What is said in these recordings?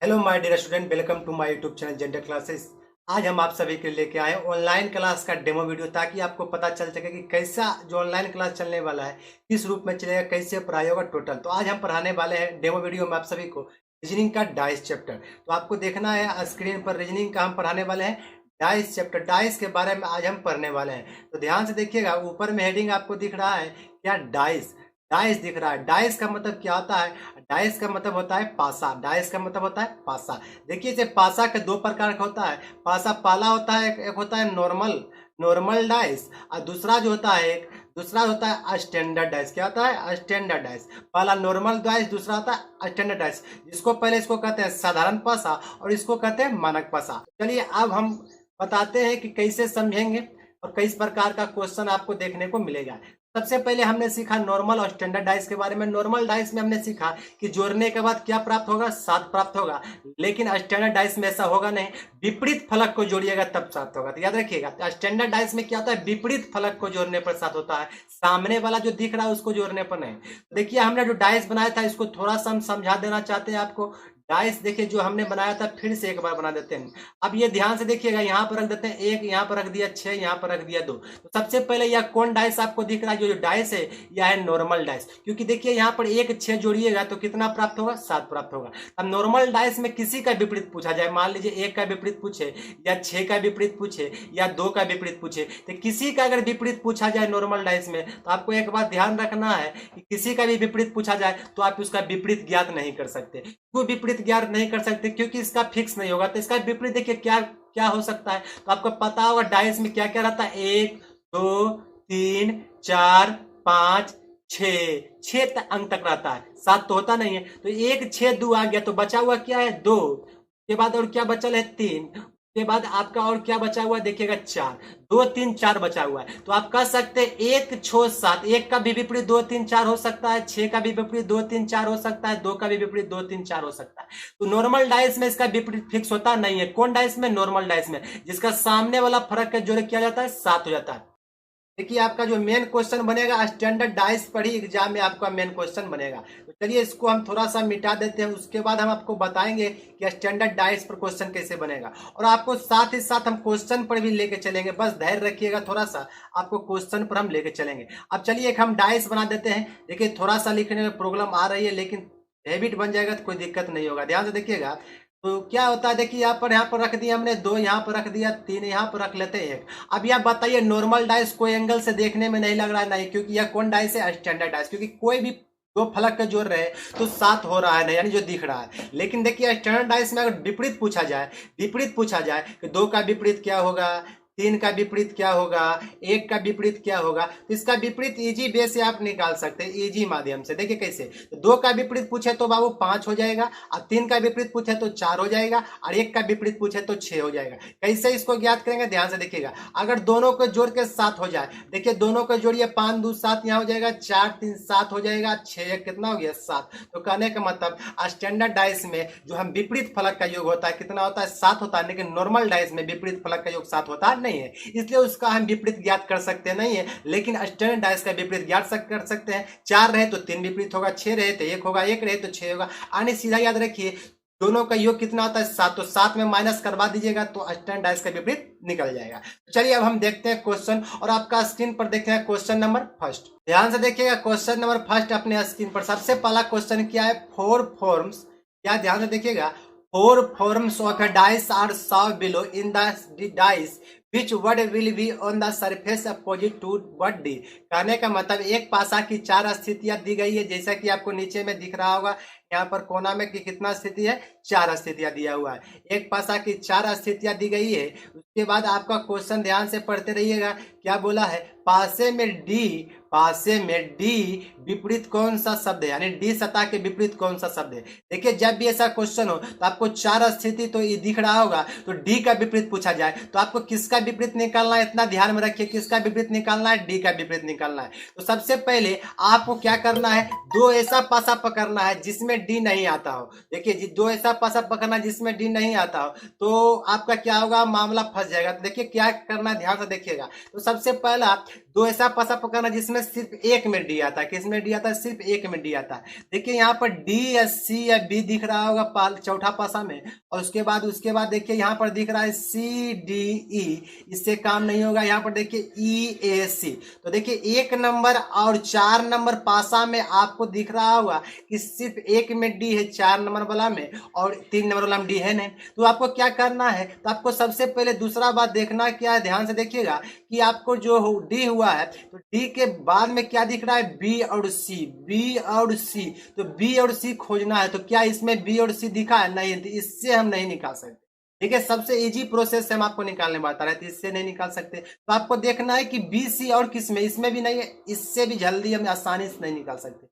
Hello my dear student, welcome to my YouTube channel gender classes. आज हम आप सभी के लिए लेके आए ऑनलाइन क्लास का डेमो वीडियो, ताकि आपको पता चल सके कि कैसा जो ऑनलाइन क्लास चलने वाला है किस रूप में चलेगा, कैसे पढ़ाई होगा टोटल। तो आज हम पढ़ाने वाले हैं डेमो वीडियो में आप सभी को रीजनिंग का डाइस चैप्टर। तो आपको देखना है स्क्रीन पर रीजनिंग का हम पढ़ाने वाले हैं डाइस चैप्टर। डाइस के बारे में आज हम पढ़ने वाले हैं, तो ध्यान से देखिएगा। ऊपर में हेडिंग आपको दिख रहा है क्या? डाइस। डाइस दिख रहा है। डाइस का मतलब क्या होता है? डाइस का मतलब होता है पासा। डाइस का मतलब होता है पासा। देखिए, इसे पासा के दो प्रकार का होता है। पासा पाला होता है, एक होता है नॉर्मल नॉर्मल डाइस, और दूसरा जो होता है दूसरा होता है स्टैंडर्ड डाइस। क्या होता है? Standard dice. पहला नॉर्मल डाइस, दूसरा होता है स्टैंडर्ड डाइस, जिसको पहले इसको कहते हैं साधारण पासा और इसको कहते हैं मानक पासा। चलिए अब हम बताते हैं कि कैसे समझेंगे और किस प्रकार का क्वेश्चन आपको देखने को मिलेगा। सबसे पहले हमने सीखा नॉर्मल और स्टैंडर्ड डाइस के बारे में। नॉर्मल डाइस में हमने सीखा कि जोड़ने के बाद क्या प्राप्त होगा? 7 प्राप्त होगा। लेकिन स्टैंडर्ड डाइस में ऐसा होगा नहीं, विपरीत फलक को जोड़िएगा तब 7 होगा। तो याद रखिएगा, तो स्टैंडर्ड डाइस में क्या होता है? विपरीत फलक को जोड़ने पर 7 होता है, सामने वाला जो दिख रहा है उसको जोड़ने पर नहीं। तो देखिए, हमने जो डाइस बनाया था इसको थोड़ा सा हम समझा देना चाहते हैं आपको। डाइस देखिए जो हमने बनाया था, फिर से एक बार बना देते हैं। अब ये ध्यान से देखिएगा, यहाँ पर रख देते हैं 1, यहाँ पर रख दिया 6, यहाँ पर रख दिया 2। तो सबसे पहले यह कौन डाइस आपको दिख रहा है? जो डाइस है यह है नॉर्मल डाइस, क्योंकि देखिए यहाँ पर 1 6 जोड़िएगा तो कितना प्राप्त होगा? 7 प्राप्त होगा। अब नॉर्मल डाइस में किसी का विपरीत पूछा जाए, मान लीजिए 1 का विपरीत पूछे या 6 का विपरीत पूछे या 2 का विपरीत पूछे, तो किसी का अगर विपरीत पूछा जाए नॉर्मल डाइस में, तो आपको एक बात ध्यान रखना है कि किसी का भी विपरीत पूछा जाए तो आप उसका विपरीत ज्ञात नहीं कर सकते। क्यों विपरीत ज्ञात नहीं कर सकते? क्योंकि इसका फिक्स नहीं होगा। तो इसका विपरीत देखिए क्या क्या हो सकता है, तो आपको पता होगा डाइस में क्या क्या रहता है। 1 2 3 4 5 6 6 अंक तक रहता है, 7 तो होता नहीं है। तो 1 6 2 आ गया, तो बचा हुआ क्या है? 2 के बाद और क्या बचल है? 3 के बाद आपका और क्या बचा हुआ है? देखिएगा 4, 2 3 4 बचा हुआ है। तो आप कह सकते हैं 1 6 7, 1 का भी विपरीत 2 3 4 हो सकता है, 6 का भी विपरीत 2 3 4 हो सकता है, 2 का भी विपरीत 2 3 4 हो सकता है। तो नॉर्मल डाइस में इसका विपरीत फिक्स होता नहीं है। कौन डाइस में? नॉर्मल डाइस में, जिसका सामने वाला फर्क का जोड़ किया जाता है 7 हो जाता है। देखिए, आपका जो मेन क्वेश्चन बनेगा स्टैंडर्ड डाइस पर ही एग्जाम में आपका मेन क्वेश्चन बनेगा। तो चलिए इसको हम थोड़ा सा मिटा देते हैं, उसके बाद हम आपको बताएंगे कि स्टैंडर्ड डाइस पर क्वेश्चन कैसे बनेगा, और आपको साथ ही साथ हम क्वेश्चन पर भी लेके चलेंगे। बस धैर्य रखिएगा, थोड़ा सा आपको क्वेश्चन पर हम लेके चलेंगे। अब चलिए एक हम डाइस बना देते हैं। देखिए थोड़ा सा लिखने में प्रॉब्लम आ रही है, लेकिन हैबिट बन जाएगा तो कोई दिक्कत नहीं होगा। ध्यान से देखिएगा। तो क्या होता है, देखिए यहाँ पर रख दिया हमने 2, यहाँ पर रख दिया 3, यहाँ पर रख लेते हैं 1। अब यह बताइए नॉर्मल डाइस कोई एंगल से देखने में नहीं लग रहा है, नहीं, क्योंकि यह कौन डाइस है? Standard dice. क्योंकि कोई भी दो फलक के जोड़ रहे हैं तो 7 हो रहा है, नहीं, यानी जो दिख रहा है। लेकिन देखिए स्टैंडर्ड डाइस में अगर विपरीत पूछा जाए कि 2 का विपरीत क्या होगा, 3 का विपरीत क्या होगा, 1 का विपरीत क्या होगा, तो इसका विपरीत इजी वे से आप निकाल सकते हैं, इजी माध्यम से। देखिए कैसे, तो 2 का विपरीत पूछे तो बाबू 5 हो जाएगा, और 3 का विपरीत पूछे तो 4 हो जाएगा, और 1 का विपरीत पूछे तो 6 हो जाएगा। कैसे इसको ज्ञात करेंगे? ध्यान से देखिएगा। अगर दोनों को जोड़ के 7 हो जाए, देखिए दोनों को जोड़िए, 5 2 7 यहाँ हो जाएगा, 4 3 7 हो जाएगा, 6 1 कितना हो गया? 7। तो कहने का मतलब स्टैंडर्ड डाइस में जो हम विपरीत फलक का योग होता है कितना होता है? 7 होता है। लेकिन नॉर्मल डाइस में विपरीत फलक का योग 7 होता नहीं है, इसलिए उसका हम विपरीत ज्ञात कर सकते नहीं है। लेकिन स्टैंडर्ड डाइस का विपरीत ज्ञात कर सकते हैं। 4 रहे तो 3 विपरीत होगा, 6 रहे तो 1 होगा, 1 रहे तो 6 होगा। आने सीधा याद रखिए, दोनों का योग कितना होता है? 7। तो 7 में माइनस करवा दीजिएगा तो स्टैंडर्ड डाइस का विपरीत निकल जाएगा। चलिए अब हम देखते हैं क्वेश्चन, और आपका स्क्रीन पर देखते हैं क्वेश्चन नंबर फर्स्ट। ध्यान से देखिएगा, क्वेश्चन नंबर फर्स्ट अपने स्क्रीन पर। सबसे पहला क्वेश्चन क्या है? 4 फॉर्म्स, क्या ध्यान से देखिएगा, 4 forms of a dice are shown below in the dice. Which word will be on the surface opposite to word D? कहने का मतलब एक पासा की 4 स्थितियां दी गई है, जैसा कि आपको नीचे में दिख रहा होगा। यहाँ पर कोना में कि कितना स्थिति है? 4 स्थितियां दिया हुआ है। एक पासा की 4 स्थितियां दी गई है। उसके बाद आपका क्वेश्चन ध्यान से पढ़ते रहिएगा। क्या बोला है? पासे में डी विपरीत कौन सा शब्द है, यानी डी सतह के विपरीत कौन सा शब्द है। देखिए जब भी ऐसा क्वेश्चन हो तो आपको 4 स्थिति तो ये दिख रहा होगा, तो डी का विपरीत पूछा जाए तो आपको किसका विपरीत निकालना है? इतना ध्यान में रखिए, किसका विपरीत निकालना है? डी का विपरीत निकालना है। तो सबसे पहले आपको क्या करना है? 2 ऐसा पासा पकड़ना है जिसमें डी नहीं आता हो। देखिए 2 ऐसा पासा पकड़ना जिसमें डी नहीं आता हो, तो आपका क्या होगा? मामला फंस जाएगा। तो देखिए क्या करना है, ध्यान से देखिएगा। तो सबसे पहला 2 ऐसा पासा पकड़ना जिसमें सिर्फ एक में डी आता है। किस में डी आता है? सिर्फ एक में डी आता है। देखिए यहाँ पर डी या सी या बी दिख रहा होगा चौथा पासा में, और उसके बाद देखिए यहाँ पर दिख रहा है सी डी ई, इससे काम नहीं होगा। यहाँ पर देखिए ई ए सी। तो देखिए 1 नंबर और 4 नंबर पासा में आपको दिख रहा होगा कि सिर्फ एक में डी है 4 नंबर वाला में, और 3 नंबर वाला में डी है नहीं। तो आपको क्या करना है? तो आपको सबसे पहले दूसरा बात देखना क्या है, ध्यान से देखिएगा कि आपको जो डी हुआ है तो डी के बाद में क्या दिख रहा है? बी और सी, बी और सी। तो बी और सी खोजना है। तो क्या इसमें बी और सी दिखा है? नहीं, तो इससे हम नहीं निकाल सकते। ठीक है, सबसे इजी प्रोसेस से हम आपको निकालने बता रहे थे, इससे नहीं निकाल सकते। तो आपको देखना है कि बी सी और किस में, इसमें भी नहीं है, इससे भी जल्दी हम आसानी से नहीं निकाल सकते।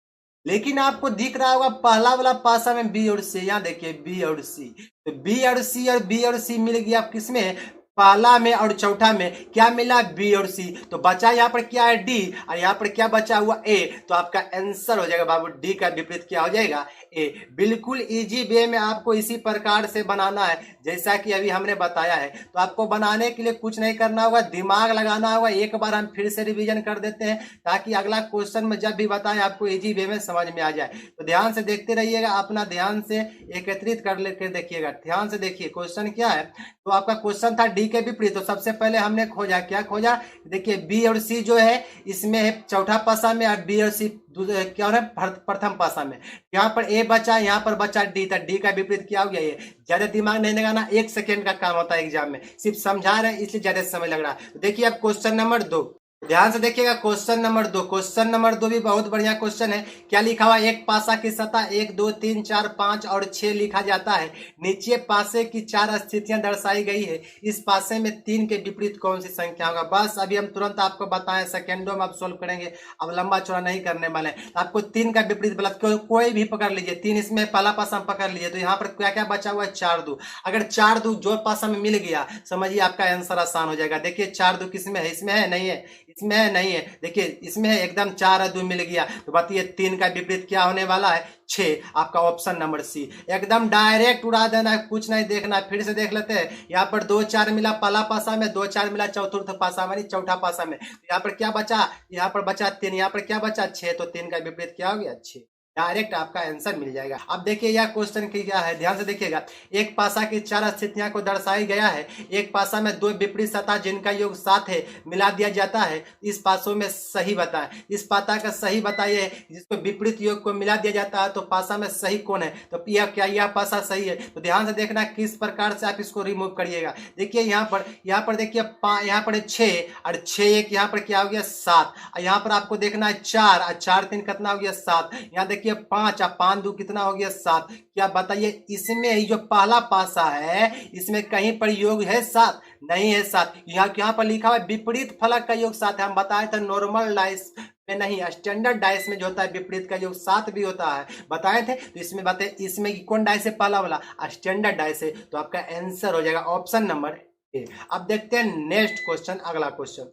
लेकिन आपको दिख रहा होगा पहला वाला पासा में बी और सी, यहाँ देखिए बी और सी। तो बी और सी और बी और सी मिल गया किसमें? पहला में और चौथा में क्या मिला? बी और सी। तो बचा यहाँ पर क्या है? डी, और यहाँ पर क्या बचा हुआ? ए। तो आपका आंसर हो जाएगा बाबू डी का विपरीत क्या हो जाएगा? ए। बिल्कुल इजी वे में आपको इसी प्रकार से बनाना है जैसा कि अभी हमने बताया है। तो आपको बनाने के लिए कुछ नहीं करना होगा, दिमाग लगाना होगा। एक बार हम फिर से रिवीजन कर देते हैं ताकि अगला क्वेश्चन में जब भी बताएं आपको इजी वे में समझ में आ जाए। तो ध्यान से देखते रहिएगा, अपना ध्यान से एकत्रित कर लेकर देखिएगा। ध्यान से देखिए क्वेश्चन क्या है। तो आपका क्वेश्चन था डी के विपरीत। तो सबसे पहले हमने खोजा, क्या खोजा? देखिए बी और सी जो है इसमें है चौथा पासा में, और बी और सी क्या हो रहा है? प्रथम पासा में। यहाँ पर ए बचा, यहाँ पर बचा डी। तो डी का विपरीत क्या हो गया? ये। ज्यादा दिमाग नहीं लगाना, 1 सेकेंड का काम होता है एग्जाम में, सिर्फ समझा रहे हैं इसलिए ज्यादा समय लग रहा है। तो देखिए अब क्वेश्चन नंबर 2, ध्यान से देखिएगा। क्वेश्चन नंबर 2, क्वेश्चन नंबर 2 भी बहुत बढ़िया क्वेश्चन है। क्या लिखा हुआ? एक पासा की सतह 1 2 3 4 5 और 6 लिखा जाता है। नीचे पासे की 4 स्थितियां दर्शाई गई है। इस पासे में 3 के विपरीत कौन सी संख्या होगा? बस अभी हम तुरंत आपको बताएं, सेकेंडों में आप सोल्व करेंगे, अब लंबा चौड़ा नहीं करने वाले। तो आपको 3 का विपरीत बोला, कोई भी पकड़ लीजिए। 3 इसमें पहला पासा पकड़ लीजिए। तो यहाँ पर क्या क्या बचा हुआ है? 4 2। अगर 4 2 जो पासा में मिल गया, समझिए आपका आंसर आसान हो जाएगा। देखिए 4 2 किसमें है? इसमें है? नहीं है। इसमें है? नहीं है। देखिए इसमें है एकदम 4 और 2 मिल गया। तो बताइए 3 का विपरीत क्या होने वाला है? 6। आपका ऑप्शन नंबर सी। एकदम डायरेक्ट उड़ा देना है, कुछ नहीं देखना है। फिर से देख लेते हैं। यहाँ पर 2 4 मिला पहला पासा में, 2 4 मिला चतुर्थ पासा में, चौथा पासा में। तो यहाँ पर क्या बचा? यहाँ पर बचा 3, यहाँ पर क्या बचा? 6। तो 3 का विपरीत क्या हो गया? 6। डायरेक्ट आपका आंसर मिल जाएगा। अब देखिए यह क्वेश्चन की क्या है, ध्यान से देखिएगा। एक पासा की 4 स्थितियां को दर्शाई गया है। एक पासा में 2 विपरीत सतह जिनका योग 7 है मिला दिया जाता है। इस पासों में सही बताएं। इस पासा का सही बताइए, जिसको विपरीत योग को मिला दिया जाता है। तो पासा में सही कौन है? तो यह क्या, यह पासा सही है। तो ध्यान से देखना किस प्रकार से आप इसको रिमूव करिएगा। देखिए यहाँ पर देखिए यहाँ पर 6 और 6 1, यहाँ पर क्या हो गया? 7। और यहाँ पर आपको देखना है 4 और 4 3 कितना हो गया? 7। यहाँ देखिए 5 और 5 2 कितना हो गया? 7। क्या बताइए इसमें जो पहला पासा है इसमें कहीं पर योग है 7? नहीं है 7। यहाँ पर लिखा हुआ है विपरीत फलक का योग 7 है। हम बताए थे नॉर्मल डाइस में नहीं, स्टैंडर्ड डाइस में जो होता है विपरीत का योग 7 भी होता है, बताए थे। तो इसमें बताए इसमें कौन डाइस है? पहला वाला स्टैंडर्ड डाइस है। तो आपका आंसर हो जाएगा ऑप्शन नंबर ए। अब देखते हैं नेक्स्ट क्वेश्चन, अगला क्वेश्चन।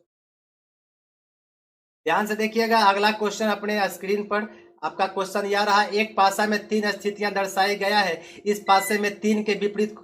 ध्यान से देखिएगा अगला क्वेश्चन अपने स्क्रीन पर। आपका क्वेश्चन यह रहा, एक पासा में 3 स्थितियां दर्शाई गया है। इस पासे में 3 के विपरीत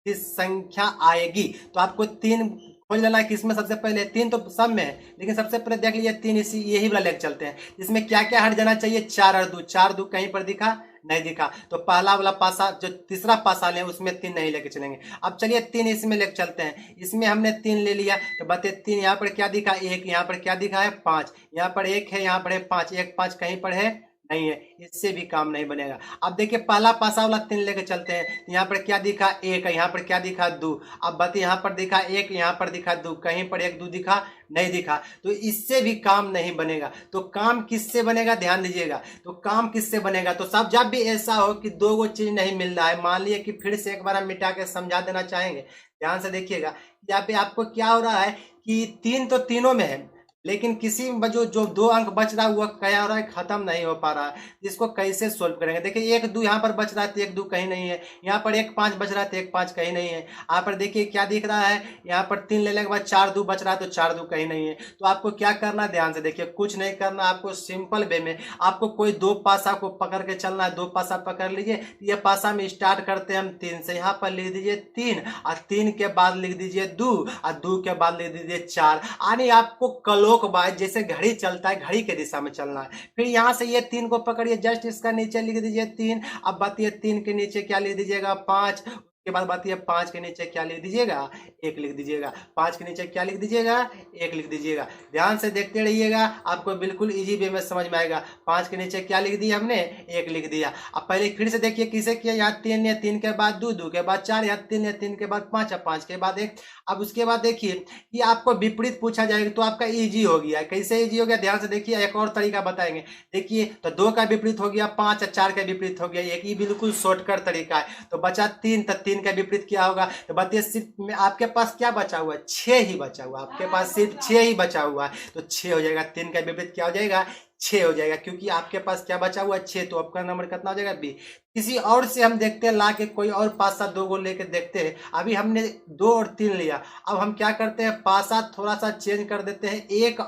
किस संख्या आएगी? तो आपको 3 खोज लेना है। किसमें? सबसे पहले 3 तो सब में है, लेकिन सबसे पहले देख लीजिए 3 इसी यही वाला लेकर चलते हैं। इसमें क्या क्या हट जाना चाहिए? 4 और 2। 4 2 कहीं पर दिखा? नहीं दिखा। तो पहला वाला पासा जो तीसरा पासा ले उसमें 3 नहीं लेके चलेंगे। अब चलिए 3 इसमें लेके चलते हैं। इसमें हमने 3 ले लिया। तो बताइए 3 यहाँ पर क्या दिखा? 1। यहाँ पर क्या दिखा है? 5। यहाँ पर 1 है, यहाँ पर है 5। 1 5 कहीं पर है? नहीं है। इससे भी काम नहीं बनेगा। अब देखिए पहला पासा वाला 3 लेके चलते हैं। यहाँ पर क्या दिखा? 1। यहाँ पर क्या दिखा? 2। अब बताइए यहाँ पर दिखा 1, यहाँ पर दिखा 2, कहीं पर 1 2 दिखा? नहीं दिखा। तो इससे भी काम नहीं बनेगा। तो काम किससे बनेगा? ध्यान दीजिएगा। तो काम किससे बनेगा? तो सब जब भी ऐसा हो कि 2 चीज नहीं मिल रहा है, मान लिया कि फिर से एक बार हम मिटा के समझा देना चाहेंगे। ध्यान से देखिएगा यहाँ पे आपको क्या हो रहा है कि 3 तो तीनों में है, लेकिन किसी में जो 2 अंक बच रहा है वो क्या हो रहा है? खत्म नहीं हो पा रहा है। इसको कैसे सोल्व करेंगे? देखिए 1 2 यहाँ पर बच रहा है तो 1 2 कहीं नहीं है। यहाँ पर 1 5 बच रहा है तो 1 5 कहीं नहीं है। यहाँ पर देखिए क्या दिख रहा है? यहाँ पर 3 लेने के बाद 4 2 बच रहा है तो 4 2 कहीं नहीं है। तो आपको क्या करना है? ध्यान से देखिए, कुछ नहीं करना। आपको सिंपल वे में आपको कोई 2 पासा को पकड़ के चलना है। 2 पासा पकड़ लीजिए। ये पासा में स्टार्ट करते हैं हम 3 से। यहाँ पर लिख दीजिए 3 और 3 के बाद लिख दीजिए 2 और 2 के बाद लिख दीजिए 4। यानी आपको क्लोज क्लॉकवाइज जैसे घड़ी चलता है घड़ी के दिशा में चलना है। फिर यहाँ से ये 3 को पकड़िए, जस्ट इसका नीचे लिख दीजिए 3। अब बात ये 3 के नीचे क्या लिख दीजिएगा 5। उसके बाद बात ये 5 के नीचे क्या लिख दीजिएगा 1 लिख दीजिएगा। 5 के नीचे क्या लिख दीजिएगा 1 लिख दीजिएगा। ध्यान से देखते रहिएगा, आपको बिल्कुल इजी वे में समझ में आएगा। 5 के नीचे क्या लिख दिया हमने 1 लिख दिया। अब पहले फिर से देखिए किसे किया, यहाँ 3 है, 3 के बाद 2, 2 के बाद 4, यहाँ 3 है, 3 के बाद 5 है, 5 के बाद 1। अब उसके बाद देखिए कि आपको विपरीत पूछा जाएगा तो आपका इजी हो गया। कैसे इजी हो गया, ध्यान से देखिए, एक और तरीका बताएंगे। देखिए तो 2 का विपरीत हो गया 5 और 4 का विपरीत हो गया 1। ये बिल्कुल शॉर्टकट तरीका है। तो बचा 3, तो 3 का विपरीत क्या होगा, तो बताइए सिर्फ आपके पास क्या बचा हुआ है 6 ही बचा हुआ, आपके पास सिर्फ 6 ही बचा हुआ है। तो 6 हो जाएगा। 3 का विपरीत क्या हो जाएगा 6 हो जाएगा, क्योंकि आपके पास क्या बचा हुआ है 6। तो आपका नंबर कितना हो जाएगा बी। किसी और से हम देखते हैं, ला के कोई और पासा 2 को लेके देखते हैं। अभी हमने 2 और 3 लिया, अब हम क्या करते हैं पासा थोड़ा सा चेंज कर देते हैं, 1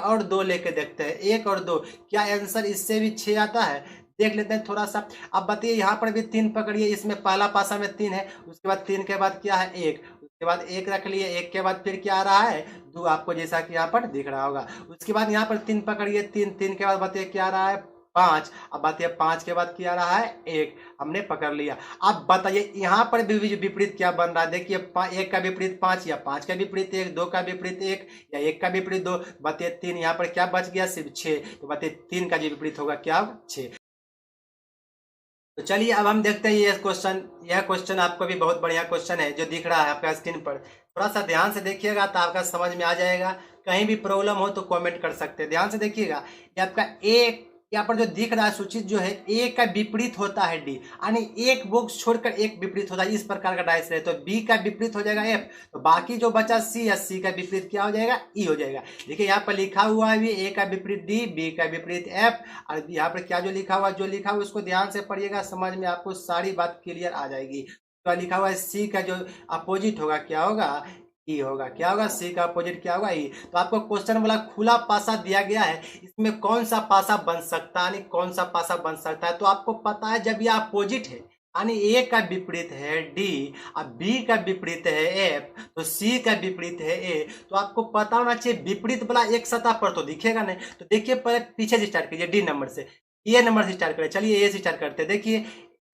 और 2 लेके देखते हैं। 1 और 2 क्या आंसर इससे भी 6 आता है, देख लेते हैं थोड़ा सा। अब बताइए यहाँ पर भी 3 पकड़िए, इसमें पहला पासा में 3 है, उसके बाद 3 के बाद क्या है 1, उसके बाद 1 रख लिए, 1 के बाद फिर क्या आ रहा है 2, आपको जैसा कि यहाँ पर दिख रहा होगा। उसके बाद यहाँ पर 3 पकड़िए, 3 के बाद बताइए क्या आ रहा है 5। अब बताइए 5 के बाद क्या आ रहा है 1, हमने पकड़ लिया। अब बताइए यहाँ पर भी विपरीत क्या बन रहा है, देखिए 1 का विपरीत 5 या 5 का विपरीत 1, 2 का विपरीत 1 या 1 का विपरीत 2, बताइए 3। यहाँ पर क्या बच गया सिर्फ 6। तो बताइए 3 का जो विपरीत होगा क्या होगा 6। तो चलिए अब हम देखते हैं यह क्वेश्चन आपको भी बहुत बढ़िया क्वेश्चन है जो दिख रहा है आपका स्क्रीन पर। थोड़ा सा ध्यान से देखिएगा तो आपका समझ में आ जाएगा। कहीं भी प्रॉब्लम हो तो कमेंट कर सकते हैं। ध्यान से देखिएगा, ये आपका एक यहाँ पर जो दिख रहा है सूचित जो है ए का विपरीत होता है डी, यानी एक बॉक्स छोड़कर एक विपरीत होता है, इस प्रकार का डायस रहे तो बी का विपरीत हो जाएगा एफ। तो बाकी जो बचा सी या सी का विपरीत क्या हो जाएगा ई हो जाएगा। देखिए यहाँ पर लिखा हुआ है भी ए का विपरीत डी, बी का विपरीत एफ, और यहाँ पर क्या जो लिखा हुआ उसको ध्यान से पढ़िएगा, समझ में आपको सारी बात क्लियर आ जाएगी। तो लिखा हुआ है सी का जो अपोजिट होगा क्या होगा ई होगा। क्या होगा सी का अपोजिट क्या होगा ई। तो आपको क्वेश्चन वाला खुला पासा दिया गया है, इसमें कौन सा पासा बन सकता है, यानी कौन सा पासा बन सकता है। तो आपको पता है जब ये अपोजिट है, यानी ए का विपरीत है डी और बी का विपरीत है एफ, तो सी का विपरीत है ए। तो आपको पता होना चाहिए विपरीत वाला एक सतह पर तो दिखेगा नहीं। तो देखिए पहले पीछे से स्टार्ट कीजिए, डी नंबर से, ए नंबर से स्टार्ट करें। चलिए ए से स्टार्ट करते हैं। देखिए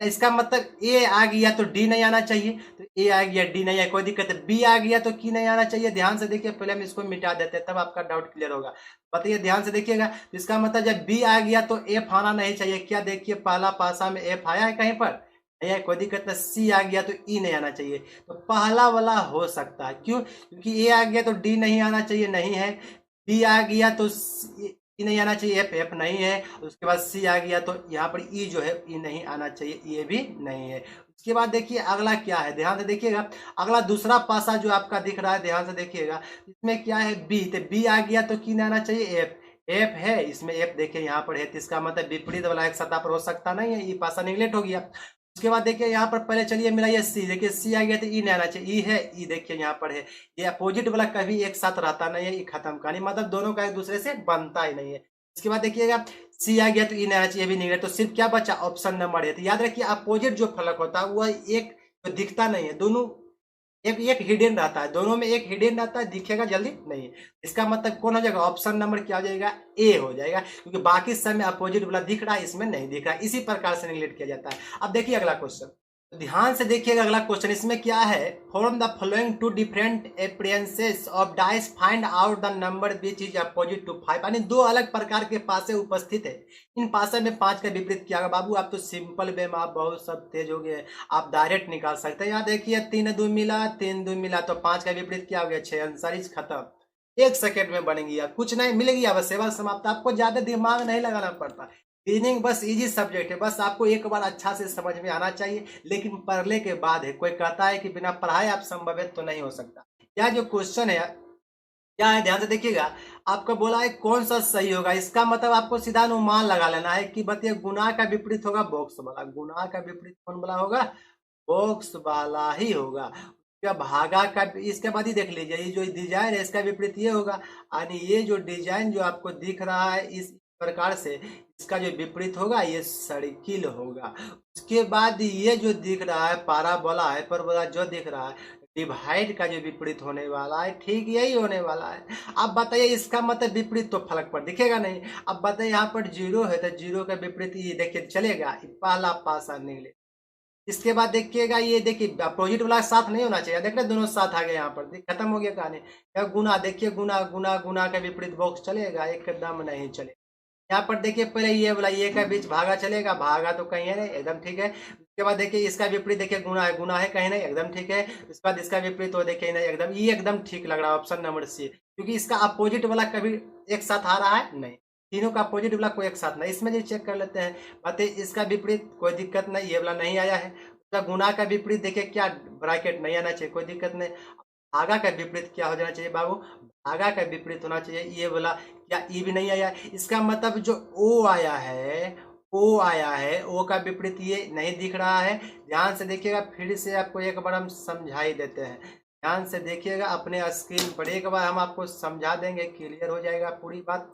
इसका मतलब ए आ गया तो डी नहीं आना चाहिए, तो ए आ गया डी नहीं है, कोई दिक्कत है। बी आ गया तो की नहीं आना चाहिए। ध्यान से देखिए, पहले हम इसको मिटा देते हैं तब आपका डाउट क्लियर होगा। बताइए ध्यान से देखिएगा, इसका मतलब जब बी आ गया तो एफ आना नहीं चाहिए। क्या देखिए पहला पासा में एफ आया है कहीं पर नहीं है, कोई दिक्कत नहीं। सी आ गया तो ई नहीं आना चाहिए, तो पहला वाला हो सकता है। क्यों, क्योंकि ए आ गया तो डी नहीं आना चाहिए, नहीं है। बी आ गया तो ई नहीं आना चाहिए, एफ एफ नहीं है। उसके बाद सी आ गया तो यहाँ पर ई जो है ई नहीं आना चाहिए, ये भी नहीं है। उसके बाद देखिए अगला क्या है, ध्यान से देखिएगा। अगला दूसरा पासा जो आपका दिख रहा है, ध्यान से देखिएगा, इसमें क्या है बी, तो बी आ गया तो की नहीं आना चाहिए एफ, एफ है इसमें एफ देखिए यहाँ पर है, तो इसका मतलब विपरीत वाला एक सतह पर हो सकता नहीं है, ये पासा निगलेक्ट हो गया। उसके बाद देखिए यहाँ पर पहले चलिए मिलाइए सी, देखिए सी आ गया तो ई नहीं आना चाहिए, ई है, ई देखिए यहाँ पर है। ये अपोजिट वाला कभी एक साथ रहता नहीं है, ये खत्म कहानी, मतलब दोनों का एक दूसरे से बनता ही नहीं है। इसके बाद देखिएगा सी आ गया तो ई नहीं आना चाहिए, भी निगलेक्ट। तो सिर्फ क्या बचा ऑप्शन नंबर है। तो याद रखिए अपोजिट जो फलक होता है वह एक तो दिखता नहीं है, दोनों एक एक हिडन रहता है, दोनों में एक हिडन रहता है, दिखेगा जल्दी नहीं है। इसका मतलब कौन हो जाएगा, ऑप्शन नंबर क्या हो जाएगा ए हो जाएगा, क्योंकि बाकी समय अपोजिट वाला दिख रहा है, इसमें नहीं दिख रहा है। इसी प्रकार से निगलेक्ट किया जाता है। अब देखिए अगला क्वेश्चन, ध्यान से देखिएगा अगला क्वेश्चन। इसमें क्या है, form the following two different appearances of dice, find out the number which is opposite to 5। यानी दो अलग प्रकार के पासे उपस्थित है, इन पासे में 5 का विपरीत क्या होगा। बाबू आप तो सिंपल वे में आप बहुत सब तेज हो गए, आप डायरेक्ट निकाल सकते हैं। यहाँ देखिए 3 2 मिला, 3 2 मिला, तो 5 का विपरीत क्या हो गया 6। आंसर इज खत्म, 1 सेकेंड में बनेगी, कुछ नहीं मिल गया, बस सेवा समाप्त। आपको ज्यादा दिमाग नहीं लगाना पड़ता, रीजनिंग बस इजी सब्जेक्ट है, बस आपको एक बार अच्छा से समझ में आना चाहिए, लेकिन पढ़ने के बाद है। कोई कहता है कि बिना पढ़ाए आप संभवित तो नहीं हो सकता। यह जो क्वेश्चन है क्या है, ध्यान से देखिएगा। आपको बोला है कौन सा सही होगा, इसका मतलब आपको सीधा अनुमान लगा लेना है कि बताइए गुना का विपरीत होगा बॉक्स वाला, गुना का विपरीत कौन वाला होगा, बॉक्स वाला ही होगा। क्या भागा का, इसके बाद ही देख लीजिए ये जो डिजाइन है इसका विपरीत ये होगा, यानी ये जो डिजाइन जो आपको दिख रहा है इस प्रकार से, इसका जो विपरीत होगा ये सर्किल होगा। उसके बाद ये जो दिख रहा है पाराबोला, हाइपरबोला जो दिख रहा है, डिवाइड का जो विपरीत होने वाला है ठीक यही होने वाला है। अब बताइए इसका मतलब विपरीत तो फलक पर दिखेगा नहीं। अब बताइए यहाँ पर जीरो है तो जीरो का विपरीत ये देखिए चलेगा, ये पहला पासा निकले। इसके बाद देखिएगा ये देखिए अपोजिट वाला साथ नहीं होना चाहिए, देख रहे दोनों साथ आ गए यहाँ पर, खत्म हो गया कहानी। या गुना देखिए, गुना गुना गुना का विपरीत बॉक्स चलेगा, एकदम नहीं चलेगा। यहाँ पर देखिए पहले ये वाला ये का बीच भागा चलेगा, भागा तो कहीं है नहीं, एकदम ठीक है। उसके बाद देखिए इसका विपरीत देखिए गुना है कहीं नहीं, एकदम ठीक है। उसके बाद इसका विपरीत हो देखिए नहीं, एकदम ये एकदम ठीक लग रहा है ऑप्शन नंबर सी, क्योंकि इसका अपोजिट वाला कभी एक साथ आ रहा है नहीं, तीनों का अपोजिट वाला कोई एक साथ नहीं। इसमें जो चेक कर लेते हैं बातें, इसका विपरीत कोई दिक्कत नहीं, ये वाला नहीं आया है। उसका गुना का विपरीत देखिए क्या ब्रैकेट नहीं आना चाहिए, कोई दिक्कत नहीं। भागा का विपरीत क्या हो जाना चाहिए बाबू, भागा का विपरीत होना चाहिए ये वाला, क्या ई भी नहीं आया। इसका मतलब जो ओ आया है, ओ आया है, ओ का विपरीत ये नहीं दिख रहा है। ध्यान से देखिएगा, फिर से आपको एक बार हम समझाई देते हैं, ध्यान से देखिएगा अपने स्क्रीन पर, एक बार हम आपको समझा देंगे, क्लियर हो जाएगा पूरी बात।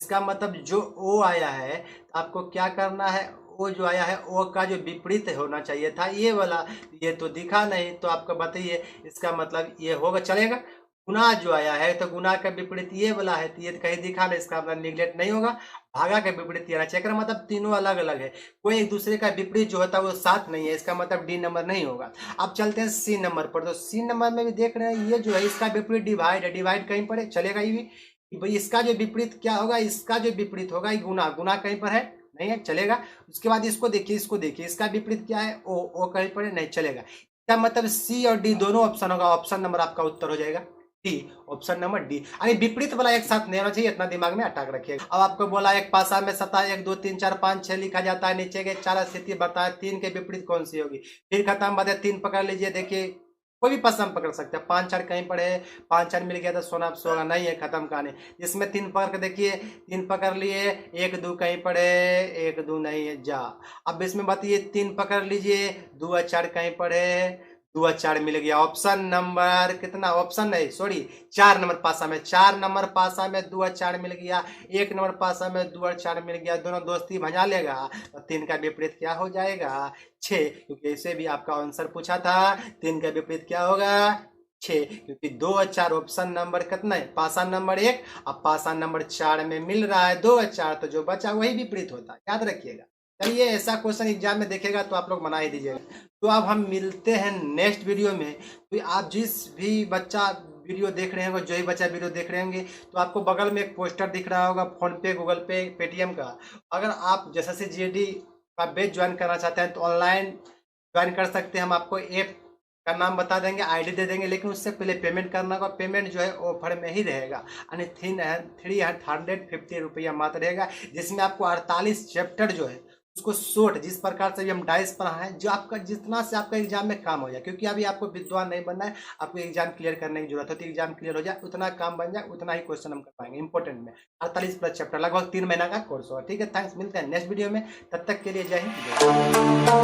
इसका मतलब जो ओ आया है आपको क्या करना है, ओ जो आया है ओ का जो विपरीत होना चाहिए था ये वाला, ये तो दिखा नहीं, तो आपको बताइए इसका मतलब ये होगा, चलेगा। गुना जो आया है तो गुना का विपरीत ये वाला है, तो ये कहीं दिखा नहीं, इसका मतलब निगलेक्ट नहीं होगा। भागा का विपरीत ये चेक, मतलब तीनों अलग अलग है, कोई एक दूसरे का विपरीत जो होता है वो साथ नहीं है, इसका मतलब डी नंबर नहीं होगा। अब चलते हैं सी नंबर पर, तो सी नंबर में भी देख रहे हैं ये जो है इसका विपरीत डिवाइड है, डिवाइड कहीं पर है, चलेगा ये भी। भाई इसका जो विपरीत क्या होगा, इसका जो विपरीत होगा ये गुना, गुना कहीं पर है नहीं है, चलेगा। उसके बाद इसको देखिए, इसको देखिए, इसका विपरीत क्या है, ओ कहीं पर है नहीं, चलेगा। इसका मतलब सी और डी दोनों ऑप्शन होगा, ऑप्शन नंबर आपका उत्तर हो जाएगा डी, ऑप्शन नंबर डी। यानी विपरीत वाला एक साथ नहीं होना चाहिए, इतना दिमाग में अटक रखिएगा। अब आपको बोला एक पासा में सता 1 2 3 4 5 6 लिखा जाता है, नीचे के 4 स्थिति बताए, 3 के विपरीत कौन सी होगी। फिर खत्म बात है, 3 पकड़ लीजिए, देखिए कोई भी पसंद पकड़ सकते हैं। 5 4 कहीं पर है, 5 4 मिल गया तो सोना सोना नहीं है, खत्म कहानी। इसमें 3 पकड़ के देखिए, 3 पकड़ लिए, 1 2 कहीं पर है, 1 2 नहीं है, जा। अब इसमें बताइए 3 पकड़ लीजिए, 2 4 कहीं पर है, 2 4 मिल गया, ऑप्शन नंबर कितना, ऑप्शन नहीं सॉरी 4 नंबर पासा में, 4 नंबर पासा में 2 4 मिल गया, 1 नंबर पासा में 2 4 मिल गया, दोनों दोस्ती भंजा लेगा तो 3 का विपरीत क्या हो जाएगा, 6, क्योंकि इसे भी आपका आंसर पूछा था, 3 का विपरीत क्या होगा 6, क्योंकि 2 और 4 ऑप्शन नंबर कितना है, पासा नंबर 1, अब पासा नंबर 4 में मिल रहा है 2 और 4, तो जो बचा वही विपरीत होता है, याद रखिएगा। चलिए ऐसा क्वेश्चन एग्जाम में देखेगा तो आप लोग बना ही दीजिएगा। तो अब हम मिलते हैं नेक्स्ट वीडियो में। तो आप जिस भी बच्चा वीडियो देख रहे होंगे, जो ही बच्चा वीडियो देख रहे होंगे, तो आपको बगल में एक पोस्टर दिख रहा होगा फोन पे, गूगल पे, पेटीएम का। अगर आप जैसे जीडी का बैच ज्वाइन करना चाहते हैं तो ऑनलाइन ज्वाइन कर सकते हैं। हम आपको ऐप का नाम बता देंगे, आईडी दे देंगे, लेकिन उससे पहले पेमेंट करना होगा। पेमेंट जो है ऑफर में ही रहेगा, यानी 350 रुपया मात्र रहेगा, जिसमें आपको 48 चैप्टर जो है उसको शॉर्ट, जिस प्रकार से भी हम डाइस पढ़ाएं, जो आपका जितना से आपका एग्जाम में काम हो जाए, क्योंकि अभी आपको विद्वान नहीं बनना है, आपको एग्जाम क्लियर करने की जरूरत होती है। एग्जाम क्लियर हो जाए, उतना काम बन जाए, उतना ही क्वेश्चन हम कर पाएंगे इंपॉर्टेंट में। 48+ चैप्टर, लगभग 3 महीना का कोर्स होगा। ठीक है, थैंक्स, मिलते हैं नेक्स्ट वीडियो में, तब तक के लिए जय हिंद।